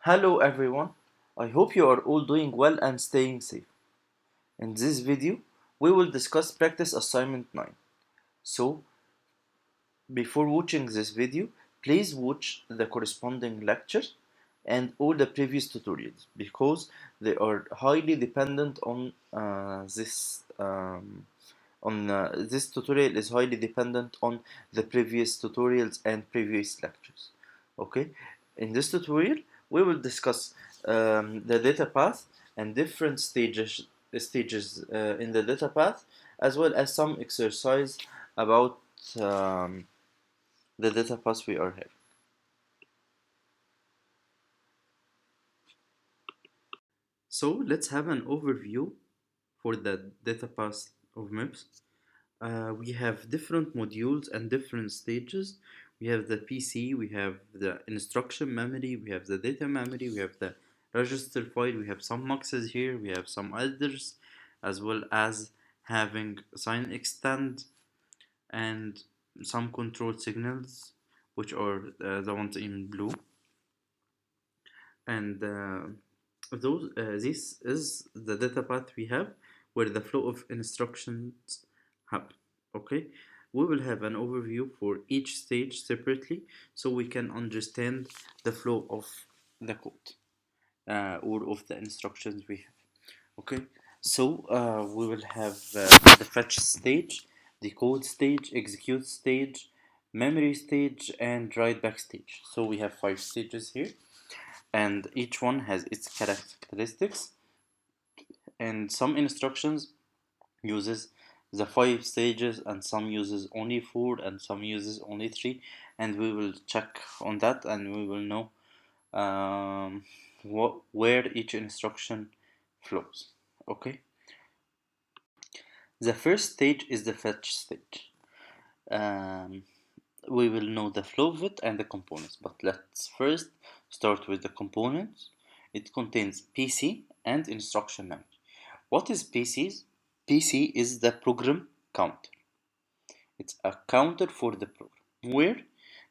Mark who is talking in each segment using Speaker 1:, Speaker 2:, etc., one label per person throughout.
Speaker 1: Hello everyone, I hope you are all doing well and staying safe. In this video, we will discuss practice assignment 9. So, before watching this video, please watch the corresponding lecture and all the previous tutorials because they are highly dependent on this tutorial is highly dependent on the previous tutorials and previous lectures. Okay, in this tutorial we will discuss the data path and different stages in the data path, as well as some exercise about um, the data path we are having. So let's have an overview for the data path of MIPS. We have different modules and different stages. We have the PC, we have the instruction memory, we have the data memory, we have the register file, we have some muxes here, we have some others, as well as having sign extend and some control signals, which are the ones in blue. And this is the data path we have where the flow of instructions happen. Okay, we will have an overview for each stage separately so we can understand the flow of the code or of the instructions we have. Okay, so we will have the fetch stage, decode stage, execute stage, memory stage, and write back stage. So we have 5 stages here, and each one has its characteristics, and some instructions uses the 5 stages and some uses only 4 and some uses only 3, and we will check on that and we will know where each instruction flows. Okay, the first stage is the fetch stage. um, we will know the flow of it and the components, but let's first start with the components. It contains PC and instruction memory. What is PCs? PC is the program counter. It's a counter for the program where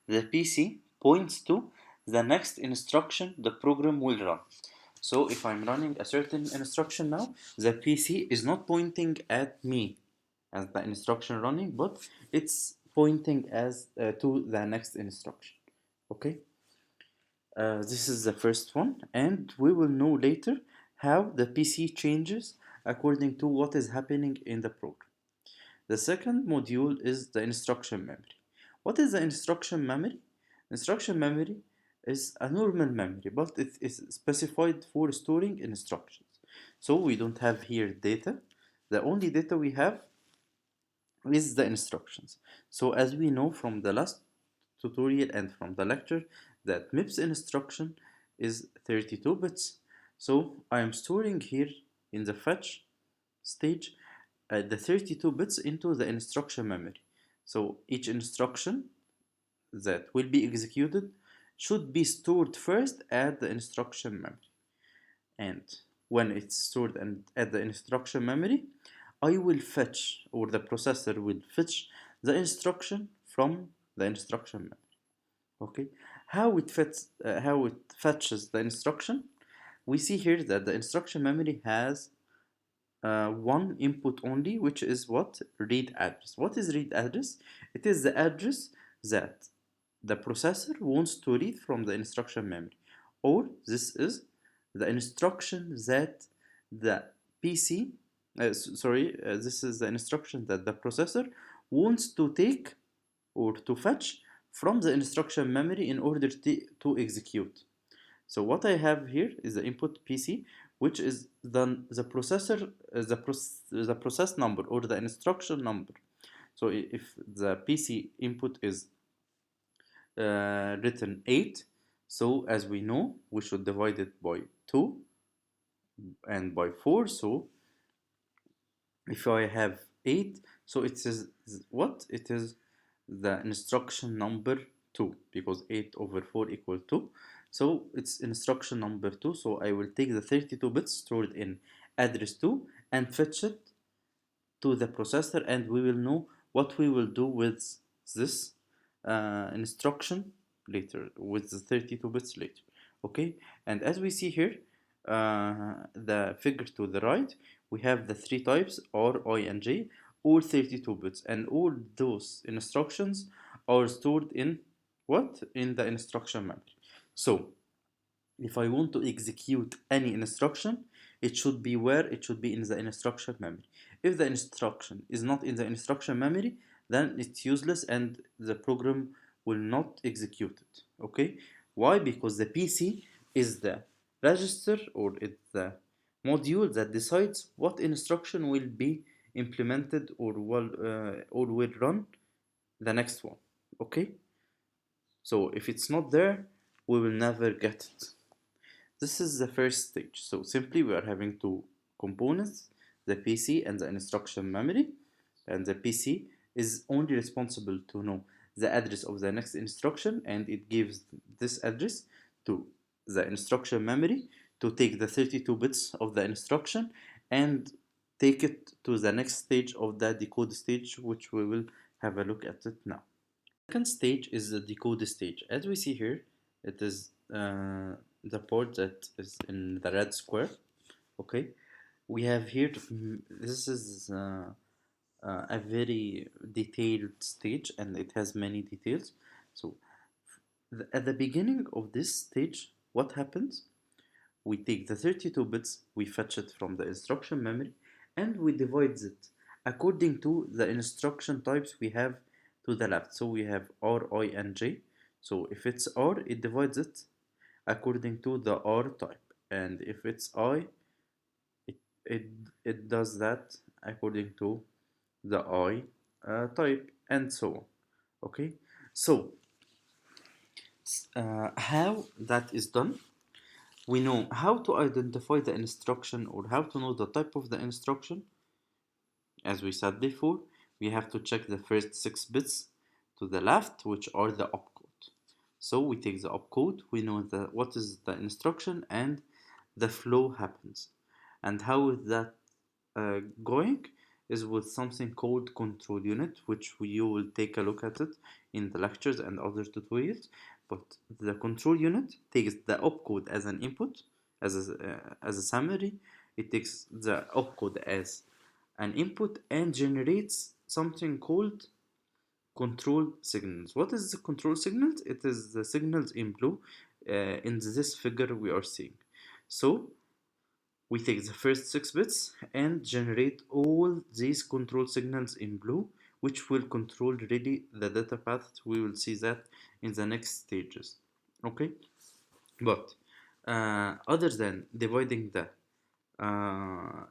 Speaker 1: the PC points to the next instruction the program will run. So if I'm running a certain instruction now, the PC is not pointing at me as the instruction running, but it's pointing as to the next instruction. Okay, this is the first one, and we will know later how the PC changes according to what is happening in the program. The second module is the instruction memory. What is the instruction memory? Instruction memory is a normal memory, but it is specified for storing instructions. So we don't have here data. The only data we have is the instructions. So as we know from the last tutorial and from the lecture that MIPS instruction is 32 bits. So I am storing here in the fetch stage the 32 bits into the instruction memory. So each instruction that will be executed should be stored first at the instruction memory. And when it's stored at the instruction memory, I will fetch, or the processor will fetch the instruction from the instruction memory. Okay, how it fetches the instruction? We see here that the instruction memory has one input only, which is what? Read address. What is read address? It is the address that the processor wants to read from the instruction memory, or this is the instruction that the PC, this is the instruction that the processor wants to take or to fetch from the instruction memory in order to execute. So what I have here is the input PC, which is the processor, the process number or the instruction number. So if the PC input is written 8, so as we know, we should divide it by 2 and by 4. So if I have 8, so it is what? It is the instruction number 2, because 8 over 4 equal 2. So it's instruction number 2. So I will take the 32 bits stored in address 2 and fetch it to the processor, and we will know what we will do with this instruction later, with the 32 bits later. Okay, and as we see here, the figure to the right, we have the three types R, I, and J, all 32 bits, and all those instructions are stored in what? In the instruction memory. So if I want to execute any instruction, it should be where? It should be in the instruction memory. If the instruction is not in the instruction memory, then it's useless and the program will not execute it. Okay? Why? Because the PC is the register, or it's the module that decides what instruction will be implemented or will run the next one. Okay? So if it's not there, we will never get it. This is the first stage. So simply we are having two components, the PC and the instruction memory. And the PC is only responsible to know the address of the next instruction, and it gives this address to the instruction memory to take the 32 bits of the instruction and take it to the next stage of the decode stage, which we will have a look at it now. Second stage is the decode stage. As we see here, it is the port that is in the red square. Okay, we have here, this is a very detailed stage, and it has many details. So at the beginning of this stage, what happens? We take the 32 bits, we fetch it from the instruction memory, and we divide it according to the instruction types we have to the left. So we have R, I, and J. So if it's R, it divides it according to the R type, and if it's I, it, it, it does that according to the I type, and so on. Okay, so how that is done, we know how to identify the instruction or how to know the type of the instruction. As we said before, we have to check the first 6 bits to the left, which are the opcode. So we take the opcode, we know what is the instruction, and the flow happens. And how is that going? Is with something called control unit, which you will take a look at it in the lectures and other tutorials. But the control unit takes the opcode as an input, as a summary. It takes the opcode as an input and generates something called control signals. What is the control signals? It is the signals in blue in this figure we are seeing. So we take the first 6 bits and generate all these control signals in blue, which will control really the data path. We will see that in the next stages. Okay, but other than dividing the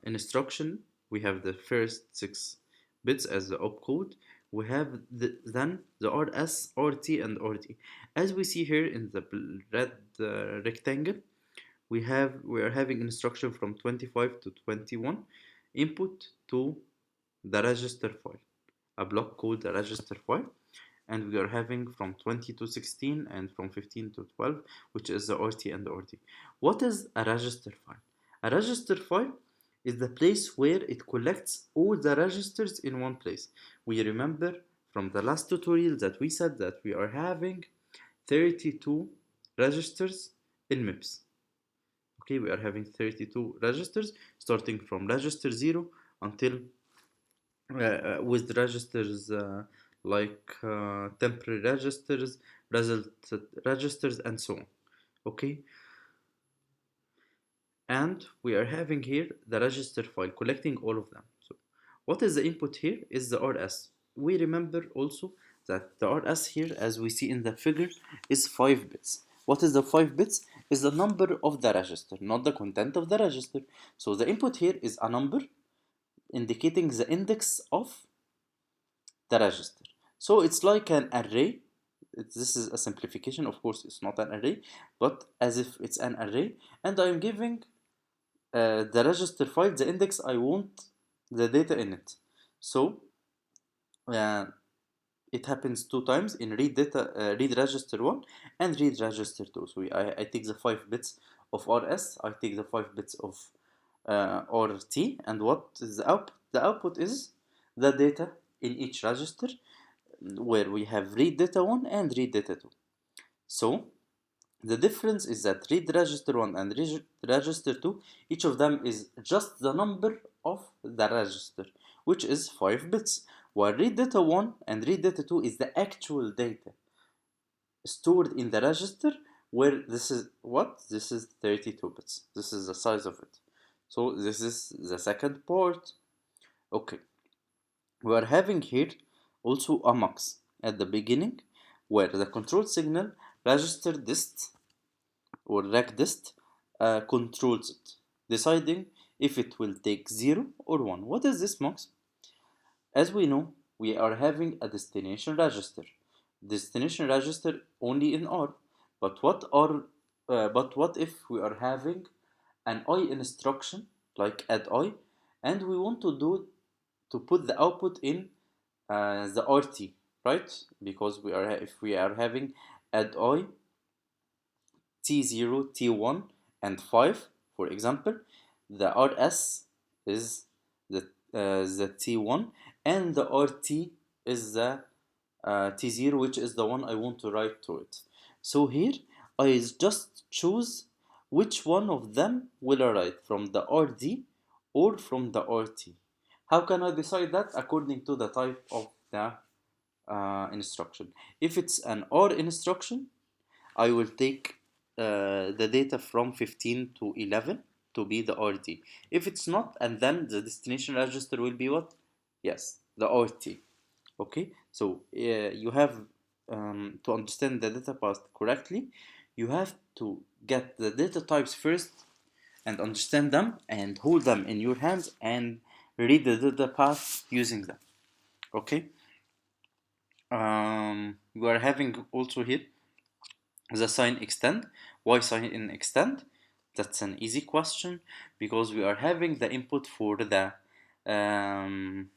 Speaker 1: instruction, we have the first 6 bits as the opcode. We have then the RS, RT, and RD. As we see here in the red rectangle, we are having instruction from 25 to 21 input to the register file, a block called the register file, and we are having from 20 to 16 and from 15 to 12, which is the RT and the RD. What is a register file? A register file is the place where it collects all the registers in one place. We remember from the last tutorial that we said that we are having 32 registers in MIPS. Okay, we are having 32 registers starting from register 0 until with registers like temporary registers, result registers, and so on. Okay, and we are having here the register file collecting all of them. So what is the input here is the RS. We remember also that the RS here, as we see in the figure, is 5 bits. What is the 5 bits? Is the number of the register, not the content of the register. So the input here is a number indicating the index of the register. So it's like an array. This is a simplification, of course, it's not an array, but as if it's an array, and I'm giving the register file the index I want the data in it. So uh, it happens 2 times in read register 1 and read register 2. So I take the 5 bits of RS, I take the 5 bits of RT, and what is the output? The output is the data in each register, where we have read data 1 and read data 2. So The difference is that read register 1 and register 2, each of them is just the number of the register, which is 5 bits, while read data 1 and read data 2 is the actual data stored in the register, where this is what? This is 32 bits. This is the size of it. So this is the second part. Okay. We are having here also a mux at the beginning, where the control signal register dist or rec dist controls it, deciding if it will take 0 or 1. What is this mux? As we know, we are having a destination register. Destination register only in R. But what if we are having an I instruction like add I, and we want to put the output in the RT, right? Because if we are having add I T0, T1, and 5, for example, the RS is the T1, and the RT is the T0, which is the one I want to write to it. So here, I just choose which one of them will I write, from the RD or from the RT. How can I decide that? According to the type of the instruction. If it's an OR instruction, I will take the data from 15 to 11 to be the RT. If it's not, and then the destination register will be what? Yes, the RT. Okay, so you have to understand the data path correctly, you have to get the data types first and understand them and hold them in your hands and read the data path using them. Okay, we are having also here the sign extend. Why sign in extend? That's an easy question, because we are having the input for um,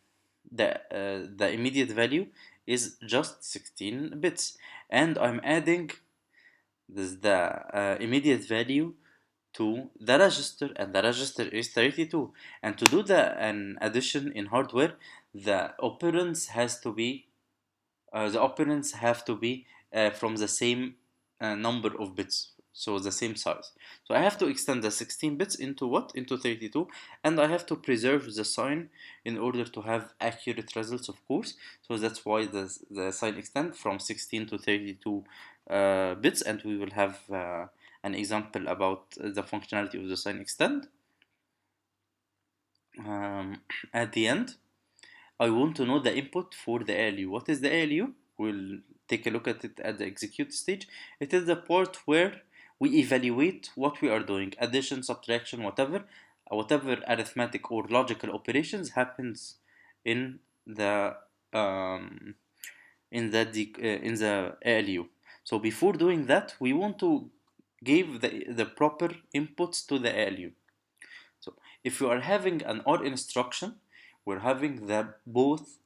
Speaker 1: the immediate value is just 16 bits, and I'm adding the immediate value to the register, and the register is 32. And to do an addition in hardware, the operands have to be from the same number of bits, so the same size. So I have to extend the 16 bits into what? Into 32, and I have to preserve the sign in order to have accurate results, of course. So that's why the sign extend from 16 to 32 bits, and we will have an example about the functionality of the sign extend at the end. I want to know the input for the ALU. What is the ALU? We'll take a look at it at the execute stage. It is the part where we evaluate what we are doing, addition, subtraction, whatever arithmetic or logical operations happens in the um, in the ALU. So before doing that, we want to give the proper inputs to the ALU. So if you are having an OR instruction, we're having the both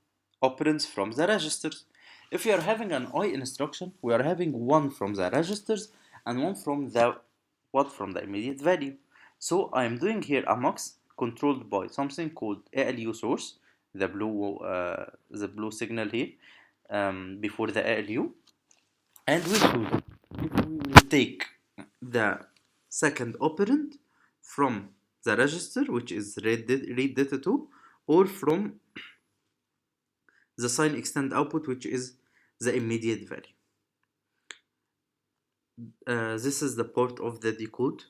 Speaker 1: operands from the registers. If you are having an I instruction, we are having one from the registers and one from the immediate value. So I am doing here a mux controlled by something called ALU source, the blue signal here before the ALU, and we choose if we will take the second operand from the register, which is read data 2, or from the sign extend output, which is the immediate value. This is the part of the decode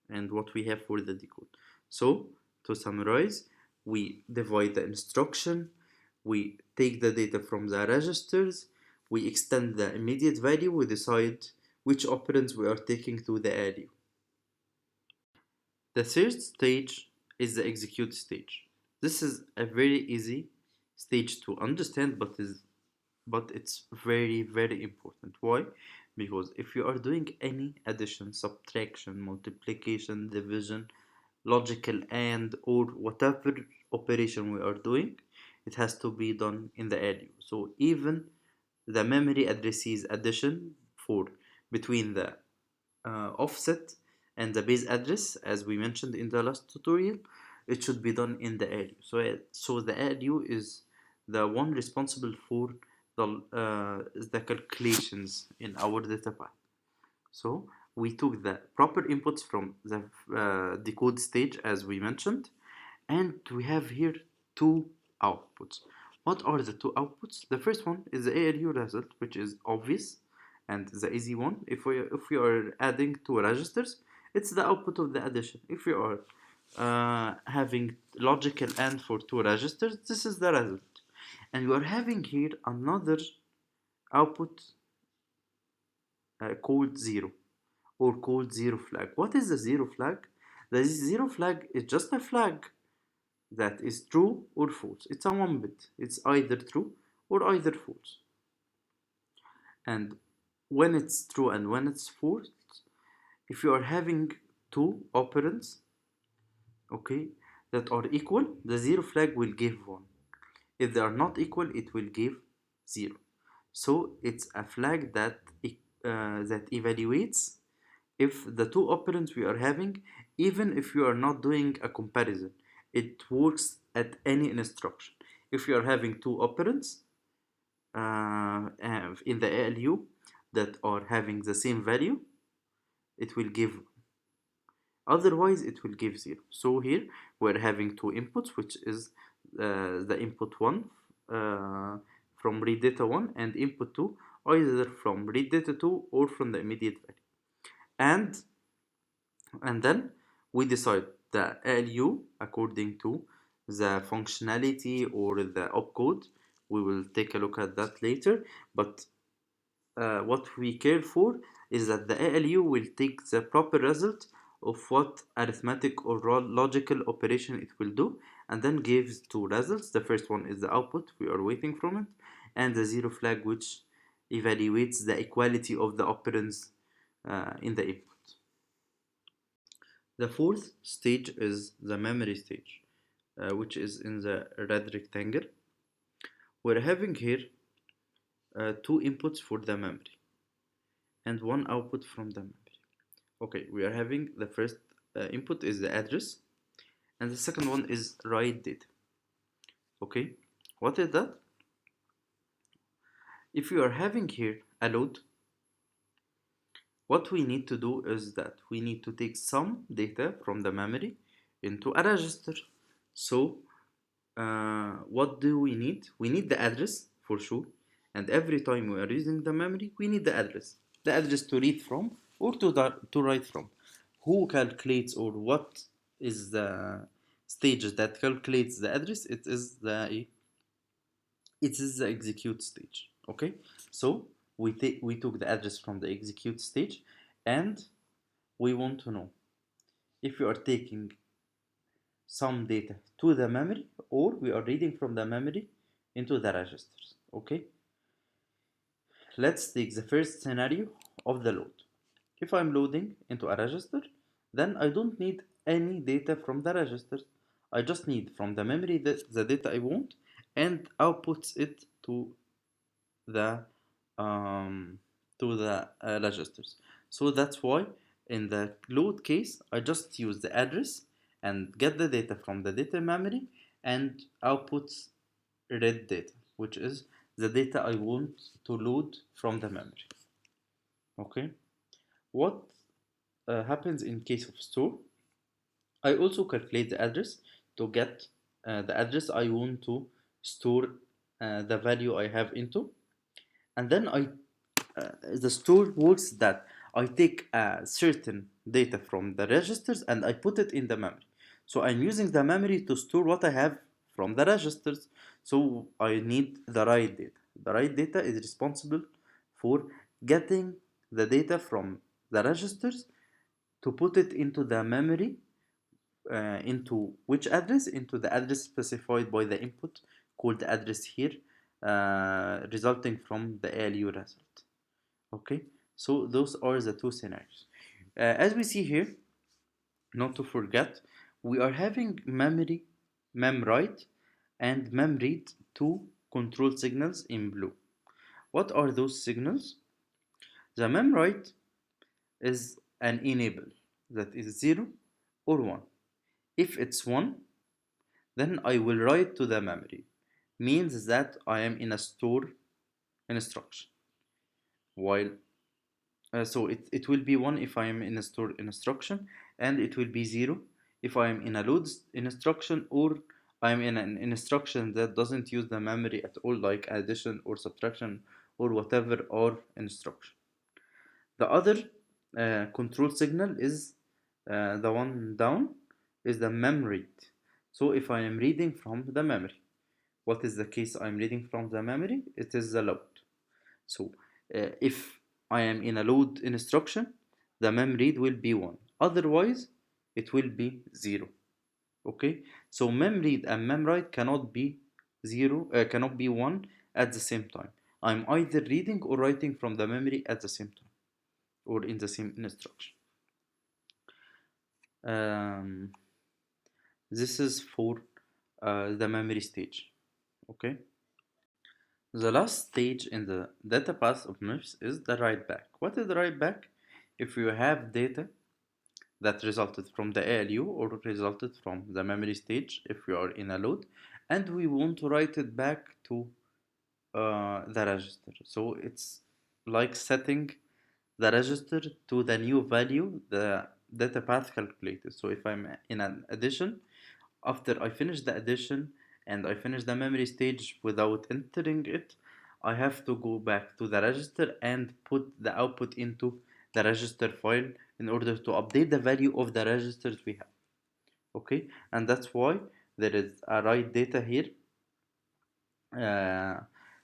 Speaker 1: and what we have for the decode. So to summarize, we divide the instruction, we take the data from the registers, we extend the immediate value, we decide which operands we are taking to the ALU. The third stage is the execute stage. This is a very easy stage to understand, but it's very, very important. Why? Because if you are doing any addition, subtraction, multiplication, division, logical and or whatever operation we are doing, it has to be done in the ALU. So even the memory addresses addition for between the offset and the base address, as we mentioned in the last tutorial, it should be done in the ALU. So the ALU is the one responsible for the calculations in our data path. So we took the proper inputs from the decode stage as we mentioned, and we have here two outputs. What are the two outputs? The first one is the ALU result, which is obvious and the easy one. If we are adding two registers, it's the output of the addition. If we are having logical AND for two registers, this is the result. And we are having here another output called zero, or called zero flag. What is the zero flag? The zero flag is just a flag that is true or false. It's a one bit. It's either true or either false. And when it's true and when it's false, if you are having two operands, okay, that are equal, the zero flag will give 1. If they are not equal, it will give 0. So it's a flag that that evaluates if the two operands we are having, even if you are not doing a comparison, it works at any instruction. If you are having two operands in the ALU that are having the same value, it will give, otherwise it will give 0. So here we're having two inputs, which is the input 1 from read data 1 and input 2 either from read data 2 or from the immediate value. And then we decide the ALU according to the functionality or the opcode. We will take a look at that later, but what we care for is that the ALU will take the proper result of what arithmetic or logical operation it will do, and then gives two results. The first one is the output we are waiting from it, and the zero flag, which evaluates the equality of the operands in the input. The fourth stage is the memory stage, which is in the red rectangle. We're having here two inputs for the memory and one output from the memory. Okay, we are having the first input is the address, and the second one is write data. Okay, what is that? If you are having here a load, what we need to do is that we need to take some data from the memory into a register. So what do we need? We need the address for sure, and every time we are using the memory, we need the address to read from or to write from. Who calculates, or what is the stage that calculates the address? It is the execute stage. Okay, so we took the address from the execute stage, and we want to know if we are taking some data to the memory or we are reading from the memory into the registers. Okay, let's take the first scenario of the load. If I'm loading into a register, then I don't need any data from the registers. I just need from the memory the data I want, and outputs it the um, to the registers. So that's why in the load case, I just use the address and get the data from the data memory and outputs read data, which is the data I want to load from the memory. Okay, what happens in case of store? I also calculate the address to get the address I want to store the value I have into, and then the store works that I take certain data from the registers and I put it in the memory. So I'm using the memory to store what I have from the registers. So I need the write data. The write data is responsible for getting the data from the registers to put it into the memory, into which address? Into the address specified by the input called address here, resulting from the ALU result. Okay, so those are the two scenarios. As we see here, not to forget, we are having memory, memwrite, and memread, two control signals in blue. What are those signals? The memwrite is an enable that is 0 or 1. If it's 1, then I will write to the memory. Means that I am in a store instruction. While So it will be 1 if I am in a store instruction, and it will be 0 if I am in a load instruction, or I am in an instruction that doesn't use the memory at all, like addition or subtraction or whatever or instruction. The other control signal is the one down, is the mem read. So if I am reading from the memory, what is the case I'm reading from the memory? It is the load. So if I am in a load instruction, the mem read will be 1. Otherwise, it will be 0. Okay? So mem read and mem write cannot be 0, cannot be 1 at the same time. I'm either reading or writing from the memory at the same time, or in the same instruction. Um, this is for the memory stage. Okay? The last stage in the data path of MIPS is the write back. What is the write back? If you have data that resulted from the ALU or resulted from the memory stage, if you are in a load, and we want to write it back to the register. So it's like setting the register to the new value the data path calculated. So if I'm in an addition, after I finish the addition and I finish the memory stage without entering it, I have to go back to the register and put the output into the register file in order to update the value of the registers we have. Okay, and that's why there is a write data here uh,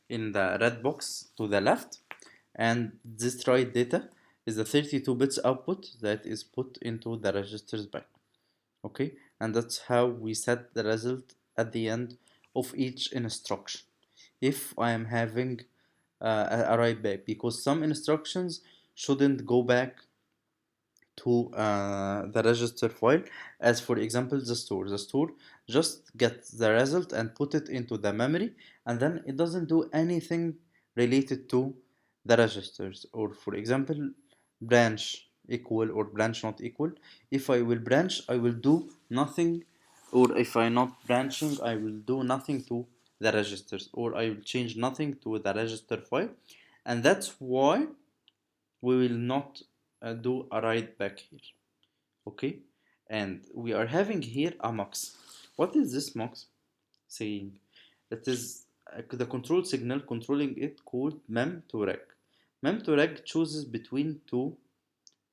Speaker 1: in the red box to the left, and this write data is the 32 bits output that is put into the registers bank. Okay, and that's how we set the result at the end of each instruction if I am having a write back, because some instructions shouldn't go back to the register file, as for example the store just gets the result and put it into the memory, and then it doesn't do anything related to the registers. Or for example, branch equal or branch not equal, if I will branch I will do nothing, or if I not branching I will do nothing to the registers, or I will change nothing to the register file. And that's why we will not do a write back here. Okay, and we are having here a mux. What is this mux saying? It is the control signal controlling it called mem to reg. Mem to reg chooses between two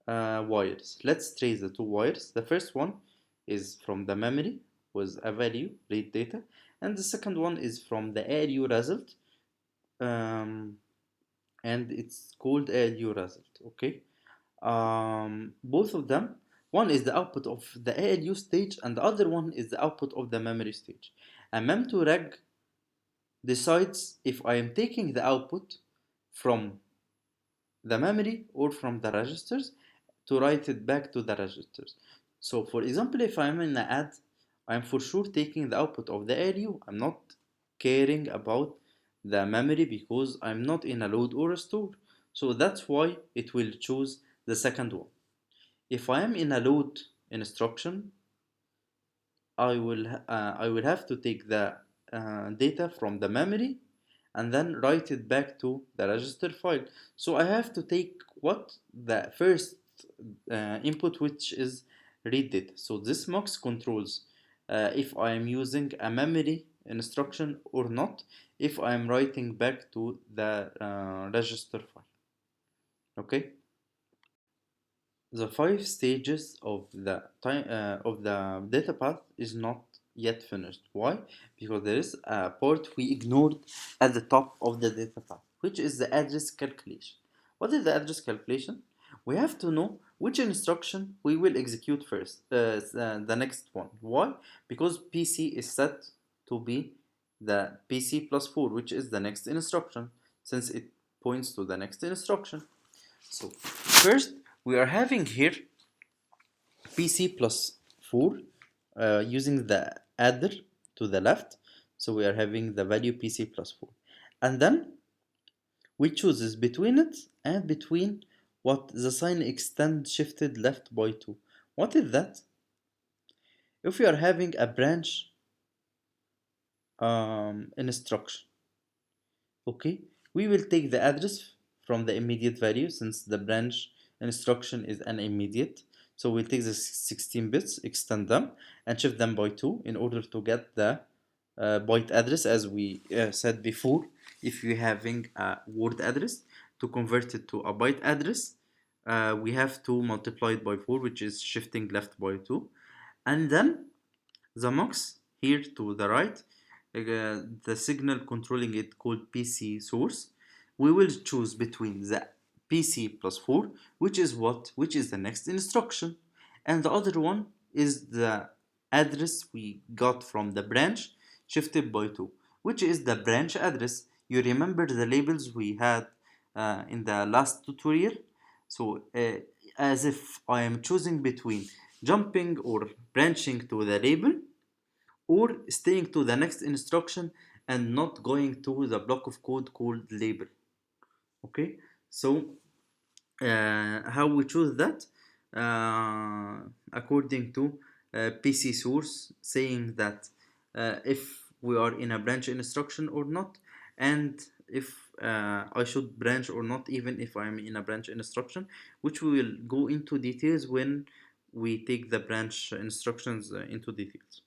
Speaker 1: wires. Let's trace the two wires. The first one is from the memory with a value read data, and the second one is from the ALU result, um, and it's called ALU result. Okay, both of them, one is the output of the ALU stage and the other one is the output of the memory stage. And mem2reg decides if I am taking the output from the memory or from the registers to write it back to the registers. So for example, if I'm in the add, I'm for sure taking the output of the ALU. I'm not caring about the memory because I'm not in a load or a store. So that's why it will choose the second one. If I am in a load instruction, I will have to take the data from the memory and then write it back to the register file. So I have to take what the first input, which is read data. So this mux controls if I am using a memory instruction or not, if I am writing back to the register file. Okay. The 5 stages of the time of the data path is not yet finished. Why? Because there is a part we ignored at the top of the data path, which is the address calculation. What is the address calculation? We have to know which instruction we will execute first, the next one. Why? Because PC is set to be the PC plus 4, which is the next instruction, since it points to the next instruction. So first we are having here PC plus 4 using the adder to the left. So we are having the value PC plus 4. And then we chooses between it and between what the sign extend shifted left by 2. What is that? If we are having a branch instruction, okay, we will take the address from the immediate value, since the branch instruction is an immediate. So we'll take the 16 bits, extend them, and shift them by 2 in order to get the byte address. As we said before, if you're having a word address, to convert it to a byte address, we have to multiply it by 4, which is shifting left by 2. And then the mux here to the right, the signal controlling it called PC source. We will choose between the PC plus 4, which is the next instruction, and the other one is the address we got from the branch shifted by 2, which is the branch address. You remember the labels we had in the last tutorial? So as if I am choosing between jumping or branching to the label, or staying to the next instruction and not going to the block of code called label. Okay, so how we choose that? According to PC source, saying that if we are in a branch instruction or not, and if I should branch or not, even if I'm in a branch instruction, which we will go into details when we take the branch instructions into details.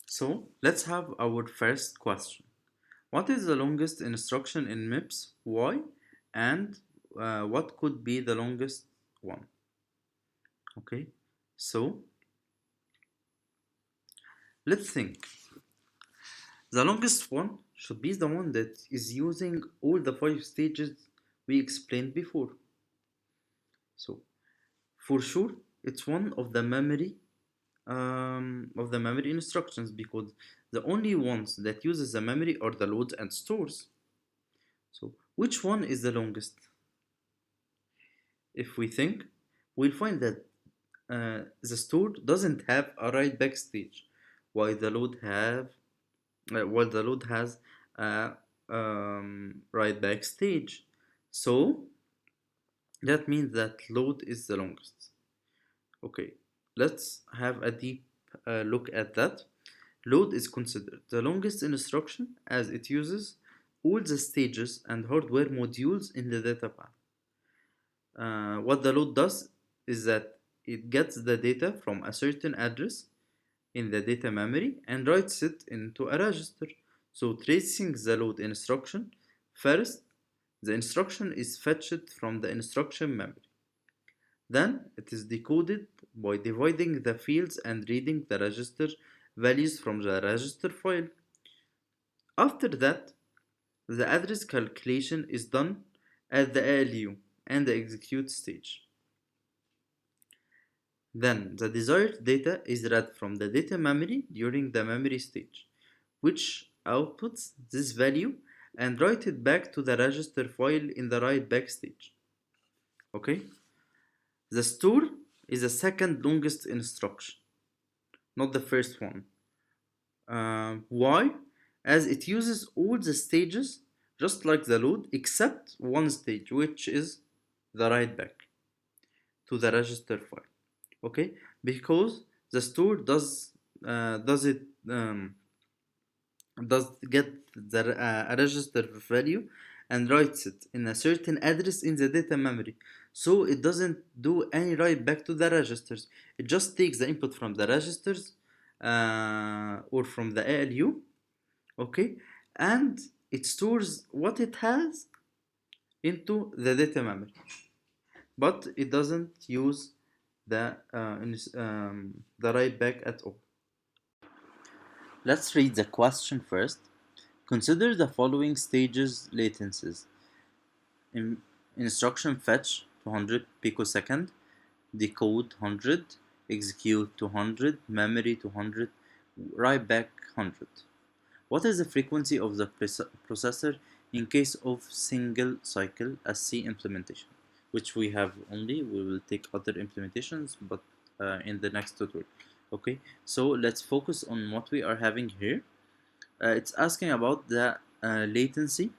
Speaker 1: So let's have our first question. What is the longest instruction in MIPS? Why? And what could be the longest one? Okay, so let's think. The longest one should be the one that is using all the 5 stages we explained before. So for sure, it's one of the memory instructions, because the only ones that uses the memory are the loads and stores. So which one is the longest? If we think, we'll find that the store doesn't have a write back stage, while the load has a write back stage. So that means that load is the longest. Okay, let's have a deep look at that. Load is considered the longest instruction as it uses all the stages and hardware modules in the data path. What the load does is that it gets the data from a certain address in the data memory and writes it into a register. So tracing the load instruction, first the instruction is fetched from the instruction memory. Then it is decoded by dividing the fields and reading the register values from the register file. After that, the address calculation is done at the ALU and the execute stage. Then the desired data is read from the data memory during the memory stage, which outputs this value and write it back to the register file in the write back stage. Okay? The store is the second longest instruction, not the first one. Why? As it uses all the stages just like the load, except one stage, which is the write back to the register file. Okay, because the store does it does get the register value and writes it in a certain address in the data memory, so it doesn't do any write back to the registers. It just takes the input from the registers or from the ALU, okay, and it stores what it has into the data memory, but it doesn't use the write back at all. Let's read the question first. Consider the following stages latencies. Instruction fetch 200 picosecond, decode 100, execute 200, memory 200, write back 100. What is the frequency of the processor in case of single cycle SC implementation? Which we have only, we will take other implementations, but in the next tutorial. Okay, so let's focus on what we are having here. It's asking about the latency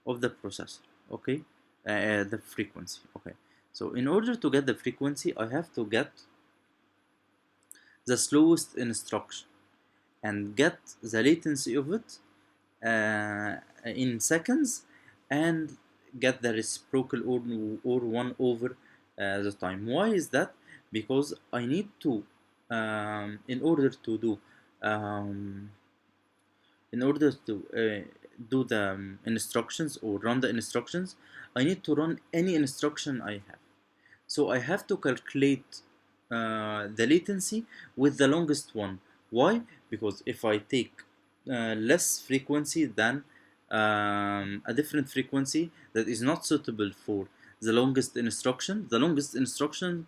Speaker 1: of the processor. Okay, the frequency. Okay, so in order to get the frequency, I have to get the slowest instruction and get the latency of it in seconds, and get the reciprocal or 1 over the time. Why is that? Because I need to in order to do um, in order to do the instructions or run the instructions, I need to run any instruction I have. So I have to calculate the latency with the longest one. Why? Because if I take less frequency than a different frequency that is not suitable for the longest instruction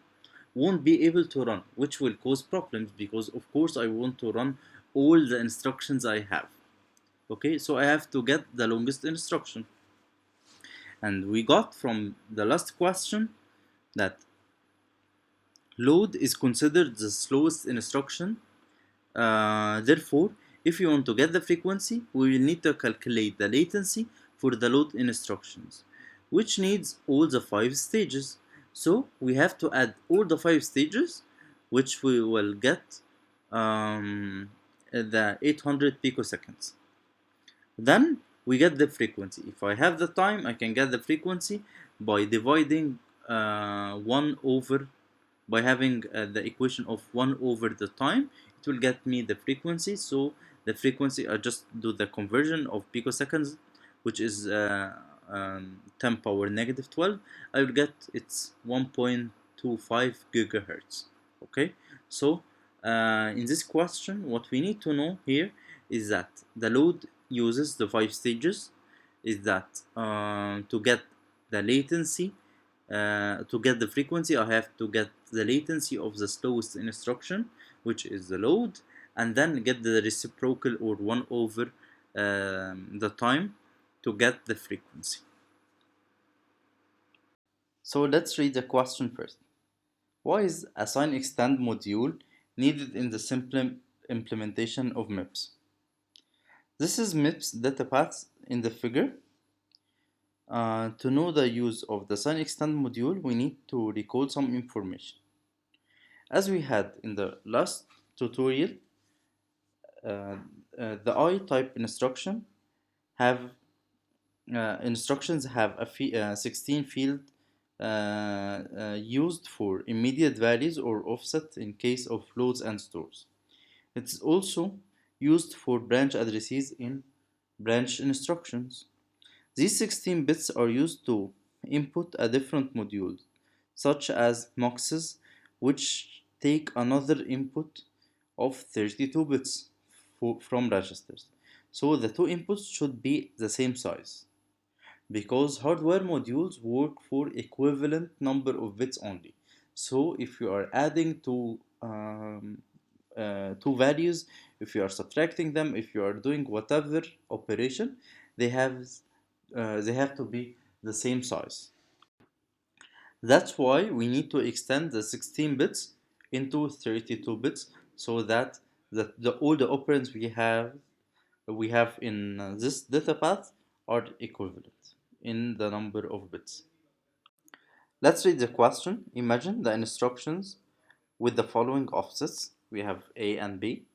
Speaker 1: won't be able to run, which will cause problems because of course I want to run all the instructions I have. Okay, so I have to get the longest instruction. And we got from the last question that load is considered the slowest instruction. Therefore, if you want to get the frequency, we will need to calculate the latency for the load instructions, which needs all the 5 stages. So we have to add all the 5 stages, which we will get the 800 picoseconds. Then we get the frequency. If I have the time, I can get the frequency by dividing 1 over, by having the equation of 1 over the time. It will get me the frequency. So the frequency, I just do the conversion of picoseconds, which is 10 power negative 12. I will get it's 1.25 gigahertz. Okay, so in this question, what we need to know here is that the load uses the 5 stages. Is that to get the latency, to get the frequency, I have to get the latency of the slowest instruction, which is the load, and then get the reciprocal or 1 over the time to get the frequency. So let's read the question first. Why is a sign extend module needed in the simple implementation of MIPS? This is MIPS data paths in the figure. To know the use of the sign extend module, we need to recall some information. As we had in the last tutorial, the I type instructions have a 16 field used for immediate values or offset in case of loads and stores. It's also used for branch addresses in branch instructions. These 16 bits are used to input a different module, such as MUXes, which take another input of 32 bits from registers. So the two inputs should be the same size, because hardware modules work for equivalent number of bits only. So if you are adding two values, if you are subtracting them, if you are doing whatever operation, they have they have to be the same size. That's why we need to extend the 16 bits into 32 bits so that all the operands we have in this data path are equivalent in the number of bits. Let's read the question. Imagine the instructions with the following offsets. We have A and B.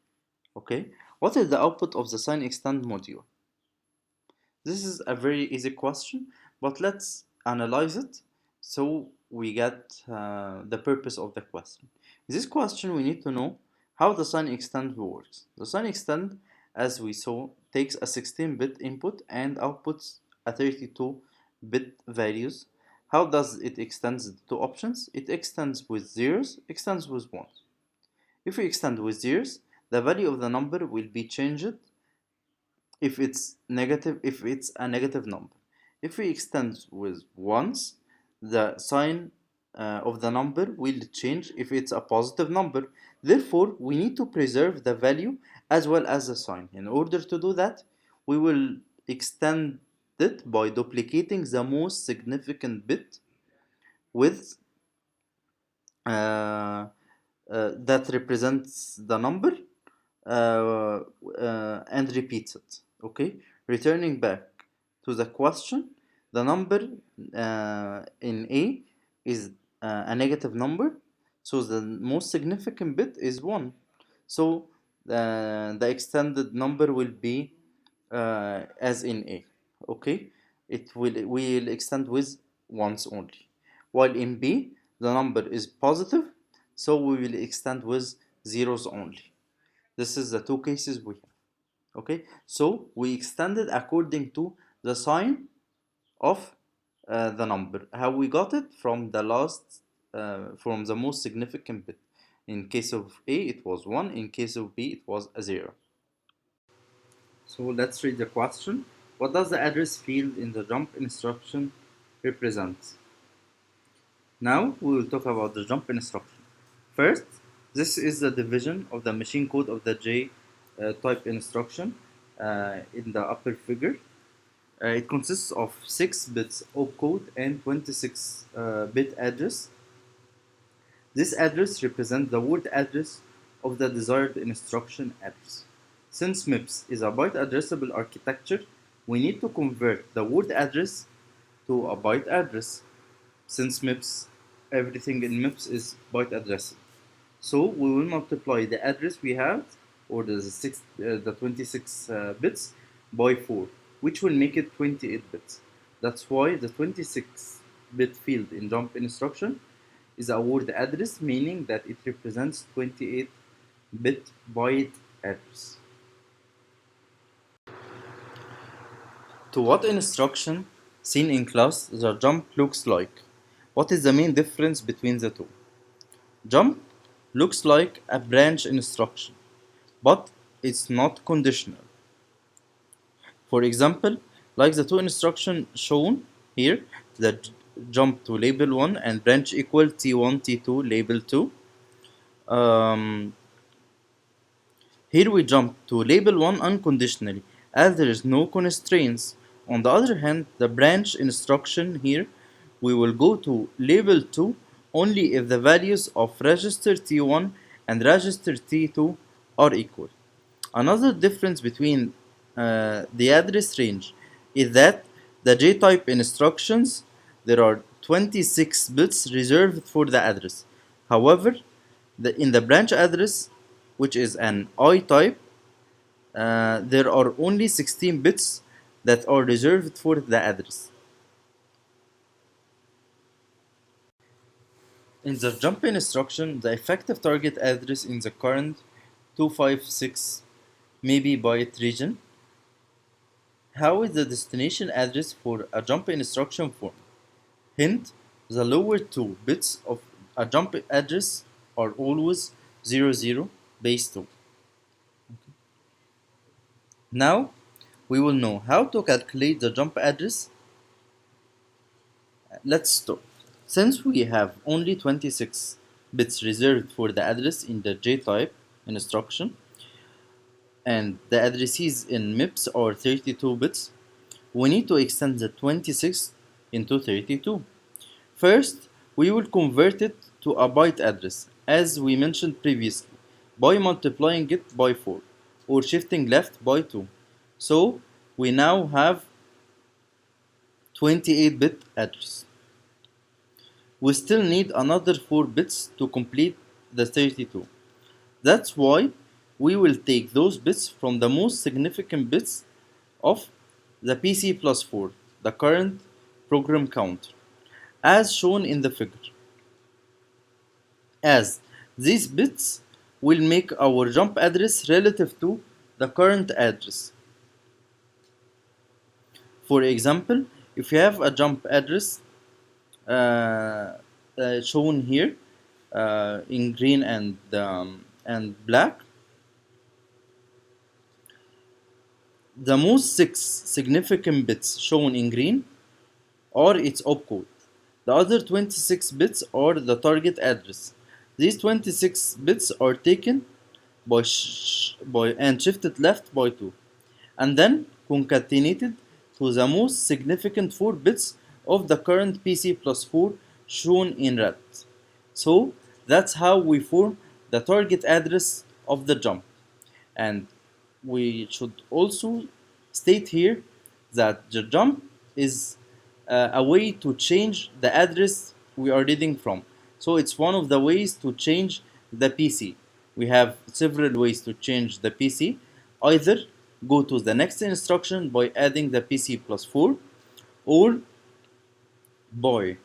Speaker 1: Okay. What is the output of the sign extend module? This is a very easy question, but let's analyze it so we get the purpose of the question. In this question, we need to know how the sign extend works. The sign extend, as we saw, takes a 16-bit input and outputs a 32-bit values. How does it extend the two options? It extends with zeros, extends with ones. If we extend with zeros, the value of the number will be changed if it's a negative number. If we extend with ones, the sign of the number will change if it's a positive number. Therefore, we need to preserve the value as well as the sign. In order to do that, we will extend it by duplicating the most significant bit with that represents the number and repeats it. Okay, returning back to the question, the number in A is a negative number, so the most significant bit is 1. So the extended number will be as in A. Okay, we will extend with ones only. While in B, the number is positive, so we will extend with zeros only. This is the two cases we have. Okay, so we extended according to the sign of the number. How we got it? From the from the most significant bit. In case of A, it was 1. In case of B, it was a 0. So let's read the question. What does the address field in the jump instruction represent? Now we will talk about the jump instruction. First, this is the division of the machine code of the J type instruction in the upper figure. It consists of 6 bits opcode and 26 bit address. This address represents the word address of the desired instruction address. Since MIPS is a byte addressable architecture, we need to convert the word address to a byte address. Since MIPS, everything in MIPS is byte addressable. So we will multiply the address we have, or the 26 bits, by 4, which will make it 28 bits. That's why the 26-bit field in jump instruction is a word address, meaning that it represents 28-bit byte address. To what instruction seen in class the jump looks like? What is the main difference between the two? Jump looks like a branch instruction, but it's not conditional. For example, like the two instructions shown here, that jump to label 1 and branch equal T1, T2, label 2. Here we jump to label 1 unconditionally, as there is no constraints. On the other hand, the branch instruction here, we will go to label 2 only if the values of register T1 and register T2 are equal. Another difference between the address range is that the J-type instructions, there are 26 bits reserved for the address. However, in the branch address, which is an I-type, there are only 16 bits that are reserved for the address. In the jump instruction, the effective target address in the current 256 maybe byte region. How is the destination address for a jump instruction form? Hint, the lower 2 bits of a jump address are always 00 base 2. Now we will know how to calculate the jump address. Let's start. Since we have only 26 bits reserved for the address in the J-type instruction, and the addresses in MIPS are 32 bits, we need to extend the 26 into 32. First, we will convert it to a byte address, as we mentioned previously, by multiplying it by 4, or shifting left by 2. So, we now have 28-bit address. We still need another 4 bits to complete the 32. That's why we will take those bits from the most significant bits of the PC plus 4, the current program counter, as shown in the figure. As these bits will make our jump address relative to the current address. For example, if you have a jump address shown here in green and black, the most 6 significant bits shown in green are its opcode. The other 26 bits are the target address. These 26 bits are taken and shifted left by 2, and then concatenated to the most significant 4 bits of the current PC plus 4 shown in red. So that's how we form the target address of the jump. And we should also state here that the jump is a way to change the address we are reading from. So it's one of the ways to change the PC. We have several ways to change the PC. Either go to the next instruction by adding the PC plus 4, or by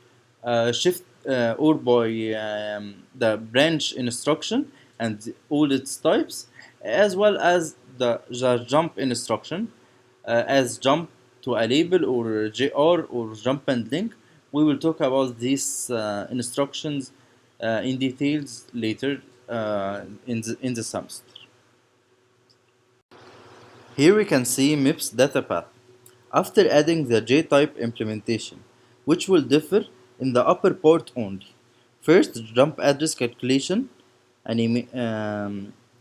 Speaker 1: shift or by the branch instruction and all its types, as well as the jump instruction as jump to a label or JR or jump and link. We will talk about these instructions in details later in the semester. Here we can see MIPS data path after adding the J-type implementation, which will differ in the upper part only. First, jump address calculation in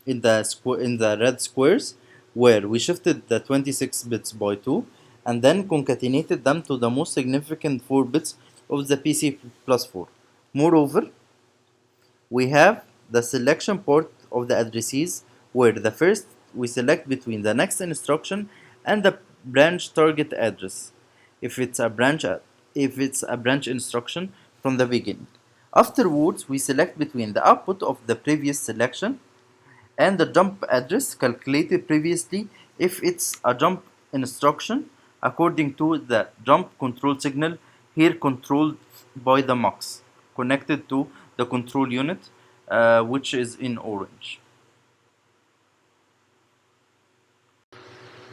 Speaker 1: the red squares, where we shifted the 26 bits by 2 and then concatenated them to the most significant 4 bits of the PC plus 4. Moreover, we have the selection part of the addresses, where the first we select between the next instruction and the branch target address if it's a branch instruction from the beginning. Afterwards, we select between the output of the previous selection and the jump address calculated previously if it's a jump instruction according to the jump control signal, here controlled by the mux connected to the control unit, which is in orange.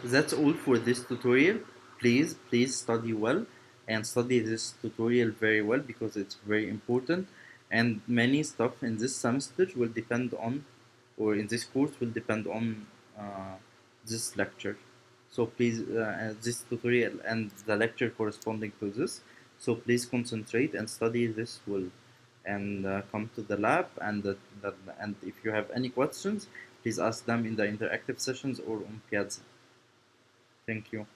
Speaker 1: That's all for this tutorial. Please study well and study this tutorial very well because it's very important, and many stuff in this semester will depend on, or in this course will depend on this lecture. So please, this tutorial and the lecture corresponding to this. So please concentrate and study this well, and come to the lab. And if you have any questions, please ask them in the interactive sessions or on Piazza. Thank you.